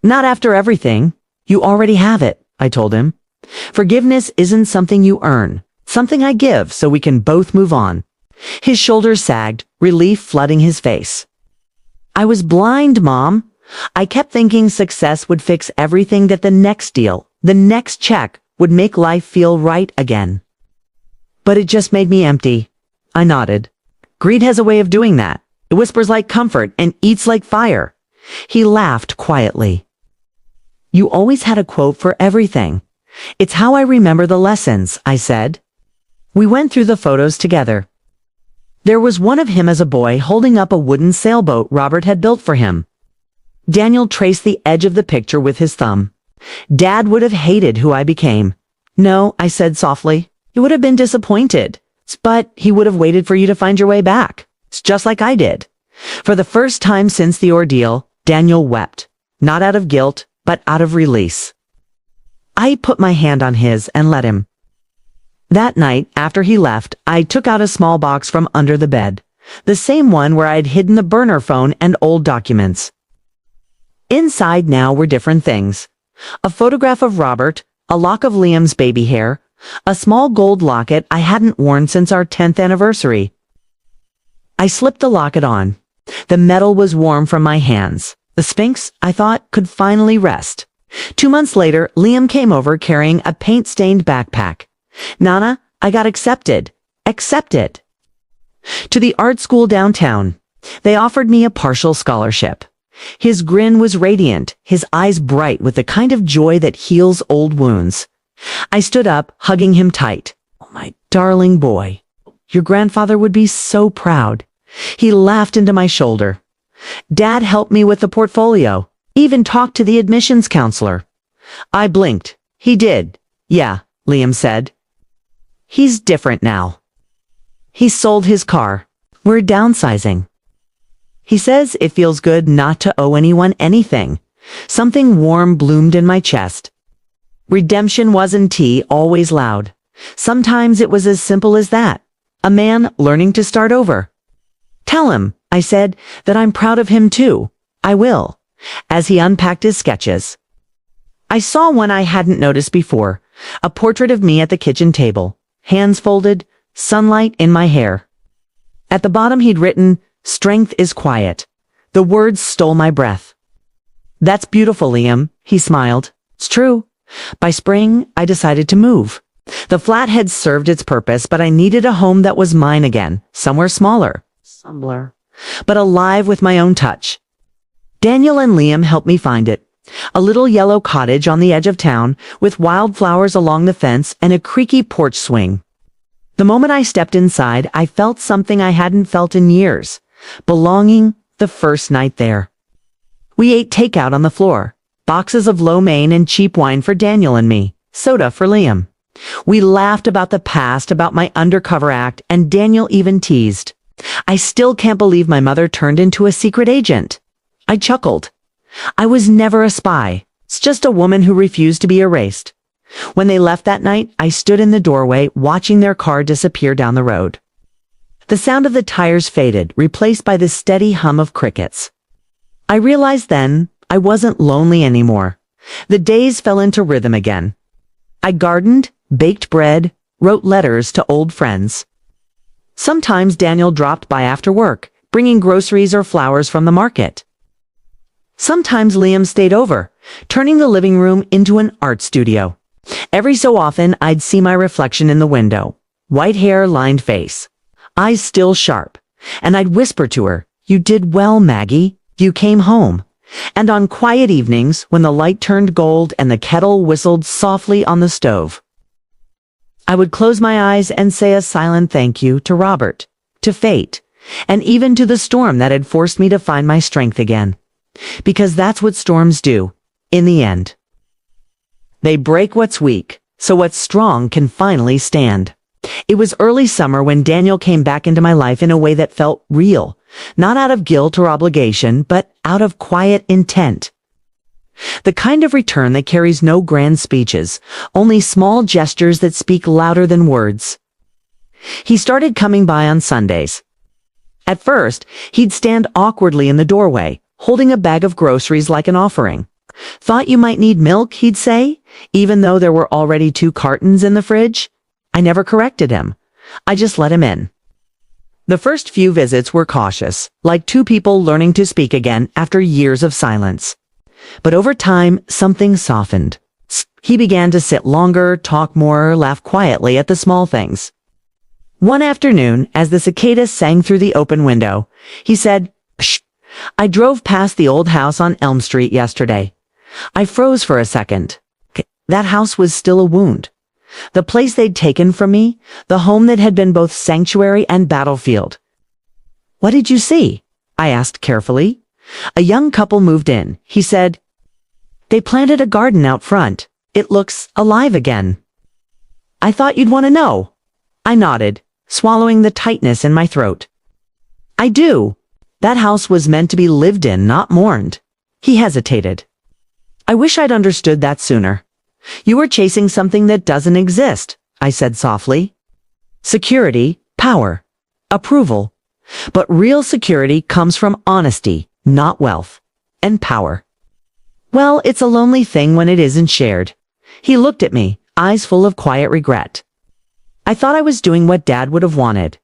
"Not after everything. You already have it," I told him. "Forgiveness isn't something you earn. Something I give so we can both move on." His shoulders sagged, relief flooding his face. "I was blind, Mom. I kept thinking success would fix everything, that the next deal, the next check, would make life feel right again. But it just made me empty." I nodded. "Greed has a way of doing that. It whispers like comfort and eats like fire." He laughed quietly. "You always had a quote for everything." "It's how I remember the lessons," I said. We went through the photos together. There was one of him as a boy holding up a wooden sailboat Robert had built for him. Daniel traced the edge of the picture with his thumb. "Dad would have hated who I became." "No," I said softly. "He would have been disappointed. But he would have waited for you to find your way back. It's just like I did." For the first time since the ordeal, Daniel wept. Not out of guilt, but out of release. I put my hand on his and let him. That night, after he left, I took out a small box from under the bed, the same one where I'd hidden the burner phone and old documents. Inside now were different things. A photograph of Robert, a lock of Liam's baby hair, a small gold locket I hadn't worn since our 10th anniversary. I slipped the locket on. The metal was warm from my hands. The Sphinx, I thought, could finally rest. 2 months later, Liam came over carrying a paint-stained backpack. "Nana, I got accepted." Accepted. To the art school downtown. They offered me a partial scholarship. His grin was radiant, his eyes bright with the kind of joy that heals old wounds. I stood up, hugging him tight. "Oh, my darling boy. Your grandfather would be so proud." He laughed into my shoulder. "Dad helped me with the portfolio, even talked to the admissions counselor." I blinked. "He did." "Yeah," Liam said. "He's different now. He sold his car. We're downsizing." He says it feels good not to owe anyone anything. Something warm bloomed in my chest. Redemption wasn't tea, always loud. Sometimes it was as simple as that. A man learning to start over. Tell him, I said, that I'm proud of him too. I will. As he unpacked his sketches. I saw one I hadn't noticed before. A portrait of me at the kitchen table. Hands folded, sunlight in my hair. At the bottom he'd written, "Strength is quiet." The words stole my breath. That's beautiful, Liam, he smiled. It's true. By spring, I decided to move. The flat had served its purpose, but I needed a home that was mine again, somewhere smaller, but alive with my own touch. Daniel and Liam helped me find it. A little yellow cottage on the edge of town, with wildflowers along the fence and a creaky porch swing. The moment I stepped inside, I felt something I hadn't felt in years. Belonging the first night there. We ate takeout on the floor. Boxes of lo mein and cheap wine for Daniel and me. Soda for Liam. We laughed about the past, about my undercover act, and Daniel even teased. I still can't believe my mother turned into a secret agent. I chuckled. I was never a spy. It's just a woman who refused to be erased. When they left that night, I stood in the doorway, watching their car disappear down the road. The sound of the tires faded, replaced by the steady hum of crickets. I realized then I wasn't lonely anymore. The days fell into rhythm again. I gardened, baked bread, wrote letters to old friends. Sometimes Daniel dropped by after work, bringing groceries or flowers from the market. Sometimes Liam stayed over, turning the living room into an art studio. Every so often, I'd see my reflection in the window. White hair, lined face. Eyes still sharp. And I'd whisper to her, "You did well, Maggie. You came home." And on quiet evenings, when the light turned gold and the kettle whistled softly on the stove, I would close my eyes and say a silent thank you to Robert, to fate, and even to the storm that had forced me to find my strength again. Because that's what storms do, in the end. They break what's weak, so what's strong can finally stand. It was early summer when Daniel came back into my life in a way that felt real, not out of guilt or obligation, but out of quiet intent. The kind of return that carries no grand speeches, only small gestures that speak louder than words. He started coming by on Sundays. At first, he'd stand awkwardly in the doorway, holding a bag of groceries like an offering. "Thought you might need milk," he'd say, even though there were already 2 cartons in the fridge. I never corrected him. I just let him in. The first few visits were cautious, like 2 people learning to speak again after years of silence. But over time, something softened. He began to sit longer, talk more, laugh quietly at the small things. One afternoon, as the cicadas sang through the open window, he said, "Shh, I drove past the old house on Elm Street yesterday. I froze for a second. That house was still a wound. The place they'd taken from me, the home that had been both sanctuary and battlefield." "What did you see?" I asked carefully. "A young couple moved in," he said. "They planted a garden out front. It looks alive again." "I thought you'd want to know." I nodded, swallowing the tightness in my throat. "I do. That house was meant to be lived in, not mourned." He hesitated. "I wish I'd understood that sooner." "You were chasing something that doesn't exist," I said softly. "Security, power, approval. But real security comes from honesty, not wealth, and power. Well, it's a lonely thing when it isn't shared." He looked at me, eyes full of quiet regret. "I thought I was doing what Dad would have wanted."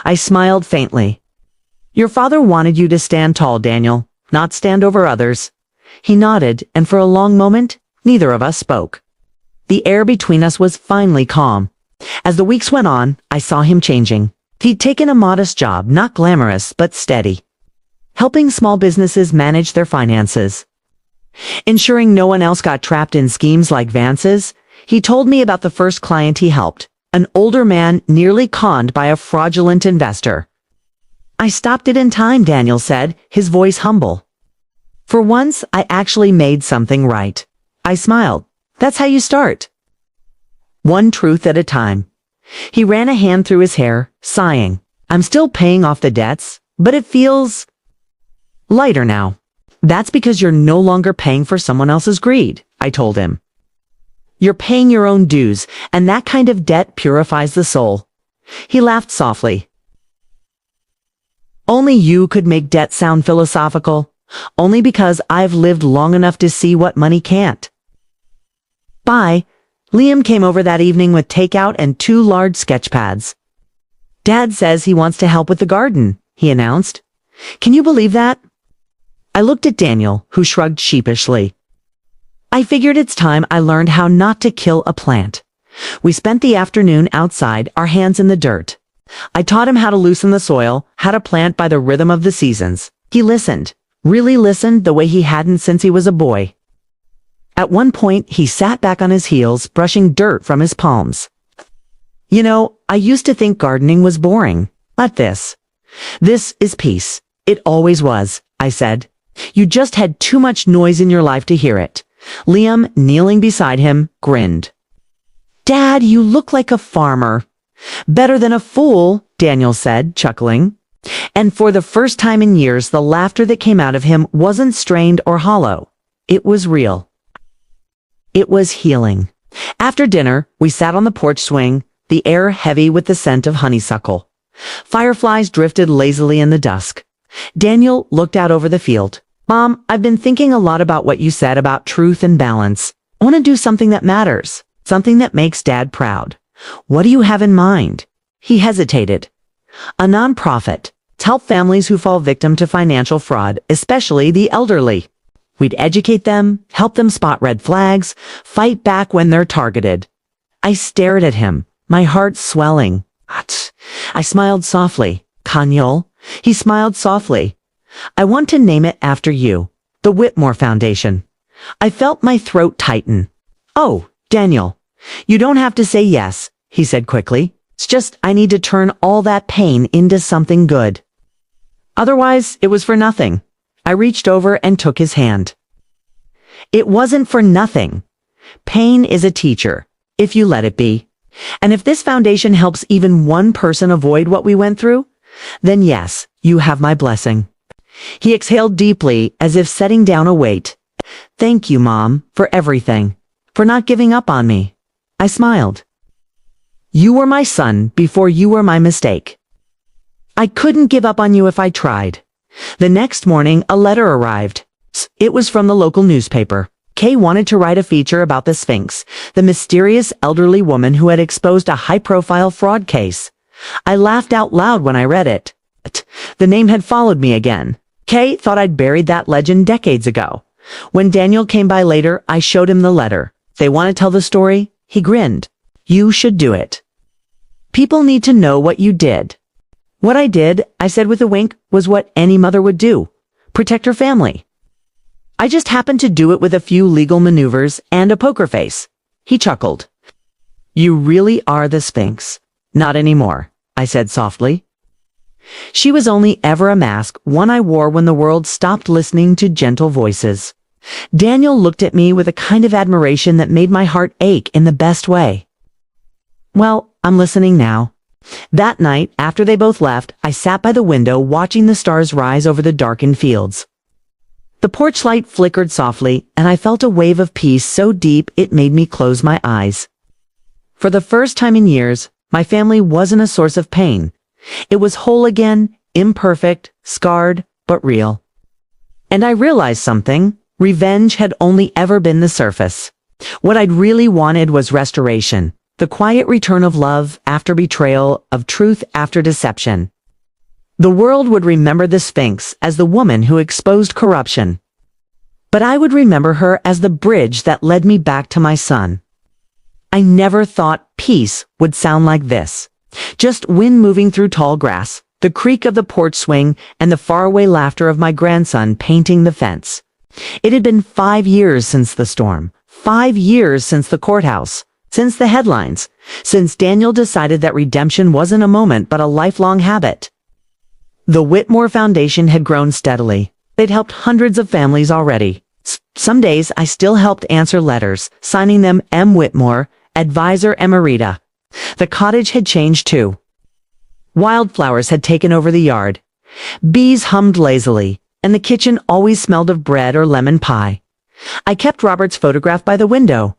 I smiled faintly. "Your father wanted you to stand tall, Daniel, not stand over others." He nodded, and for a long moment, neither of us spoke. The air between us was finally calm. As the weeks went on, I saw him changing. He'd taken a modest job, not glamorous, but steady. Helping small businesses manage their finances. Ensuring no one else got trapped in schemes like Vance's. He told me about the first client he helped, an older man nearly conned by a fraudulent investor. "I stopped it in time," Daniel said, his voice humble. "For once, I actually made something right." I smiled. "That's how you start. One truth at a time." He ran a hand through his hair, sighing. "I'm still paying off the debts, but it feels Lighter now. That's because you're no longer paying for someone else's greed, I told him. You're paying your own dues, and that kind of debt purifies the soul. He laughed softly. Only you could make debt sound philosophical. Only because I've lived long enough to see what money can't. Bye. Liam came over that evening with takeout and 2 large sketch pads. Dad says he wants to help with the garden, he announced. Can you believe that? I looked at Daniel, who shrugged sheepishly. I figured it's time I learned how not to kill a plant. We spent the afternoon outside, our hands in the dirt. I taught him how to loosen the soil, how to plant by the rhythm of the seasons. He listened, really listened the way he hadn't since he was a boy. At one point, he sat back on his heels, brushing dirt from his palms. You know, I used to think gardening was boring. Not this. This is peace. It always was, I said. You just had too much noise in your life to hear it. Liam, kneeling beside him, grinned. Dad, you look like a farmer. Better than a fool, Daniel said, chuckling. And for the first time in years, the laughter that came out of him wasn't strained or hollow. It was real. It was healing. After dinner, we sat on the porch swing, the air heavy with the scent of honeysuckle. Fireflies drifted lazily in the dusk. Daniel looked out over the field. Mom, I've been thinking a lot about what you said about truth and balance. I want to do something that matters, something that makes Dad proud. What do you have in mind? He hesitated. A nonprofit to help families who fall victim to financial fraud, especially the elderly. We'd educate them, help them spot red flags, fight back when they're targeted. I stared at him, my heart swelling. I smiled softly. Kanyol? He smiled softly. I want to name it after you. The Whitmore Foundation. I felt my throat tighten. Oh, Daniel, you don't have to say yes, he said quickly. It's just I need to turn all that pain into something good. Otherwise, it was for nothing. I reached over and took his hand. It wasn't for nothing. Pain is a teacher, if you let it be. And if this foundation helps even one person avoid what we went through, then yes, you have my blessing. He exhaled deeply, as if setting down a weight. Thank you, Mom, for everything, for not giving up on me. I smiled. You were my son before you were my mistake. I couldn't give up on you if I tried. The next morning, a letter arrived. It was from the local newspaper. Kay wanted to write a feature about the Sphinx, the mysterious elderly woman who had exposed a high-profile fraud case. I laughed out loud when I read it. The name had followed me again. Kay thought I'd buried that legend decades ago. When Daniel came by later, I showed him the letter. They want to tell the story? He grinned. You should do it. People need to know what you did. What I did, I said with a wink, was what any mother would do. Protect her family. I just happened to do it with a few legal maneuvers and a poker face. He chuckled. You really are the Sphinx. Not anymore, I said softly. She was only ever a mask, one I wore when the world stopped listening to gentle voices. Daniel looked at me with a kind of admiration that made my heart ache in the best way. Well, I'm listening now. That night, after they both left, I sat by the window watching the stars rise over the darkened fields. The porch light flickered softly, and I felt a wave of peace so deep it made me close my eyes. For the first time in years, my family wasn't a source of pain. It was whole again, imperfect, scarred, but real. And I realized something. Revenge had only ever been the surface. What I'd really wanted was restoration. The quiet return of love after betrayal, of truth after deception. The world would remember the Sphinx as the woman who exposed corruption. But I would remember her as the bridge that led me back to my son. I never thought peace would sound like this. Just wind moving through tall grass, the creak of the porch swing, and the faraway laughter of my grandson painting the fence. It had been 5 years since the storm, 5 years since the courthouse, since the headlines, since Daniel decided that redemption wasn't a moment but a lifelong habit. The Whitmore Foundation had grown steadily. They'd helped hundreds of families already. Some days I still helped answer letters, signing them M. Whitmore, Advisor Emerita. The cottage had changed too. Wildflowers had taken over the yard. Bees hummed lazily. and the kitchen always smelled of bread or lemon pie. I kept Robert's photograph by the window.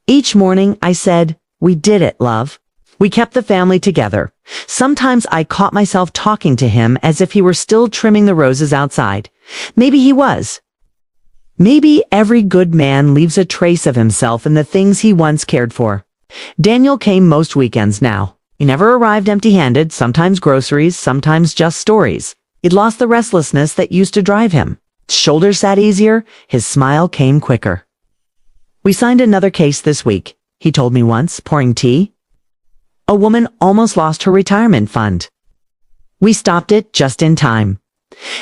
Each morning I said, "We did it, love." We kept the family together. Sometimes I caught myself talking to him as if he were still trimming the roses outside. Maybe he was. Maybe every good man leaves a trace of himself in the things he once cared for. Daniel came most weekends now. He never arrived empty-handed, sometimes groceries, sometimes just stories. He'd lost the restlessness that used to drive him. His shoulders sat easier, his smile came quicker. "We signed another case this week," he told me once, pouring tea. "A woman almost lost her retirement fund. We stopped it just in time."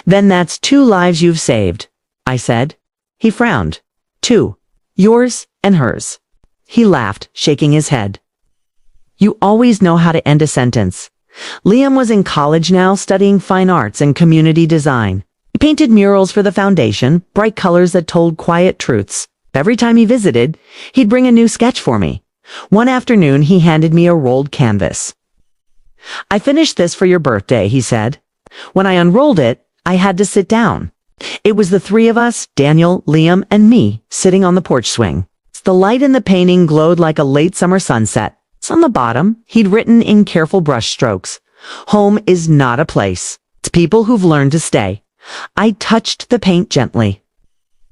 "Then that's 2 lives you've saved," I said. He frowned. "2. Yours and hers." He laughed, shaking his head. "You always know how to end a sentence." Liam was in college now, studying fine arts and community design. He painted murals for the foundation, bright colors that told quiet truths. Every time he visited, he'd bring a new sketch for me. One afternoon, he handed me a rolled canvas. "I finished this for your birthday," he said. When I unrolled it, I had to sit down. It was the 3 of us, Daniel, Liam, and me, sitting on the porch swing. The light in the painting glowed like a late summer sunset. On the bottom, he'd written in careful brush strokes, "Home is not a place. It's people who've learned to stay." I touched the paint gently.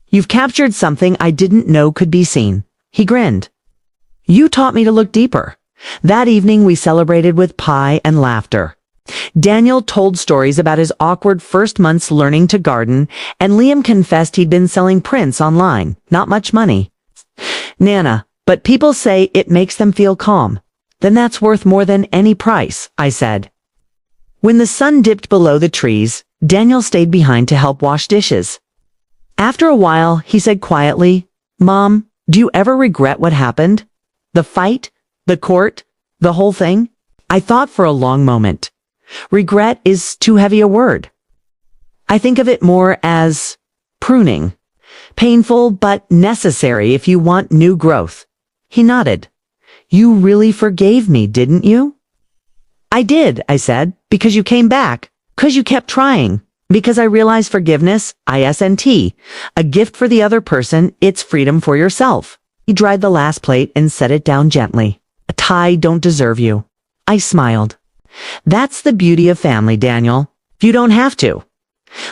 "You've captured something I didn't know could be seen." He grinned. "You taught me to look deeper." That evening we celebrated with pie and laughter. Daniel told stories about his awkward first months learning to garden, and Liam confessed he'd been selling prints online. Not much money. "Nana, but people say it makes them feel calm." "Then that's worth more than any price," I said. When the sun dipped below the trees, Daniel stayed behind to help wash dishes. After a while, he said quietly, "Mom, do you ever regret what happened? The fight? The court? The whole thing?" I thought for a long moment. Regret is too heavy a word. I think of it more as pruning. Painful but necessary if you want new growth. He nodded. "You really forgave me, didn't you?" "I did," I said, "because you came back, because you kept trying, because I realized forgiveness, ISNT, a gift for the other person, it's freedom for yourself." He dried the last plate and set it down gently. "I don't deserve you." I smiled. "That's the beauty of family, Daniel. You don't have to."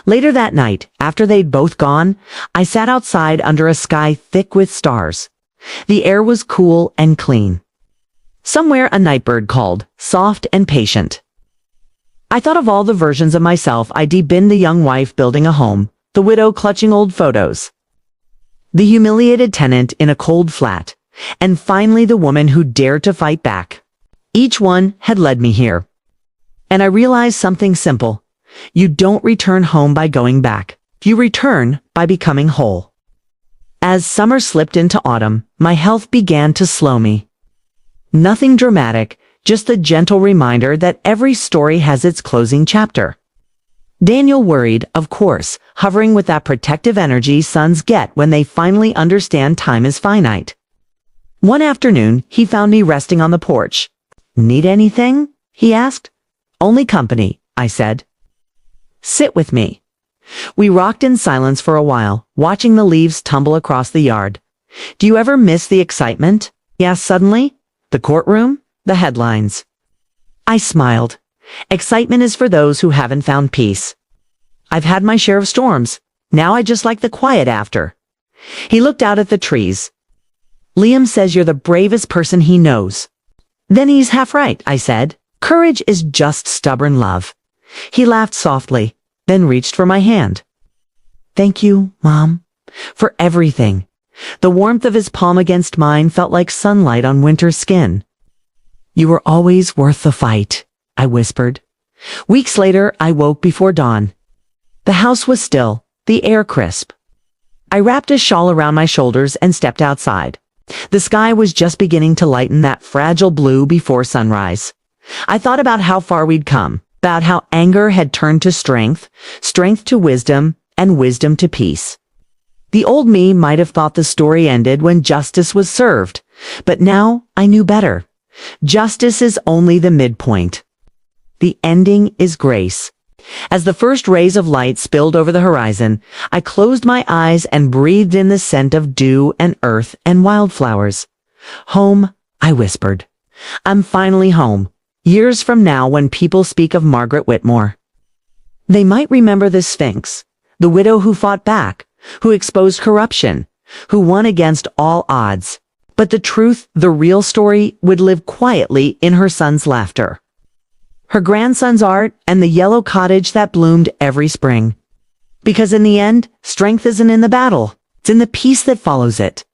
Later that night, after they'd both gone, I sat outside under a sky thick with stars. The air was cool and clean. Somewhere a nightbird called, soft and patient. I thought of all the versions of myself I'd been: the young wife building a home, the widow clutching old photos, the humiliated tenant in a cold flat, and finally the woman who dared to fight back. Each one had led me here. And I realized something simple. You don't return home by going back. You return by becoming whole. As summer slipped into autumn, my health began to slow me. Nothing dramatic, just a gentle reminder that every story has its closing chapter. Daniel worried, of course, hovering with that protective energy sons get when they finally understand time is finite. One afternoon, he found me resting on the porch. "Need anything?" he asked. "Only company," I said. "Sit with me." We rocked in silence for a while, watching the leaves tumble across the yard. "Do you ever miss the excitement?" he asked suddenly. "The courtroom? The headlines?" I smiled. "Excitement is for those who haven't found peace. I've had my share of storms. Now I just like the quiet after." He looked out at the trees. "Liam says you're the bravest person he knows." "Then he's half right," I said. "Courage is just stubborn love." He laughed softly, then reached for my hand. "Thank you, Mom, for everything." The warmth of his palm against mine felt like sunlight on winter skin. "You were always worth the fight," I whispered. Weeks later, I woke before dawn. The house was still, the air crisp. I wrapped a shawl around my shoulders and stepped outside. The sky was just beginning to lighten that fragile blue before sunrise. I thought about how far we'd come, about how anger had turned to strength, strength to wisdom, and wisdom to peace. The old me might have thought the story ended when justice was served, but now I knew better. Justice is only the midpoint. The ending is grace. As the first rays of light spilled over the horizon, I closed my eyes and breathed in the scent of dew and earth and wildflowers. Home, I whispered. I'm finally home, years from now when people speak of Margaret Whitmore. They might remember the Sphinx, the widow who fought back, who exposed corruption, who won against all odds. But the truth, the real story, would live quietly in her son's laughter, her grandson's art, and the yellow cottage that bloomed every spring. Because in the end, strength isn't in the battle, it's in the peace that follows it.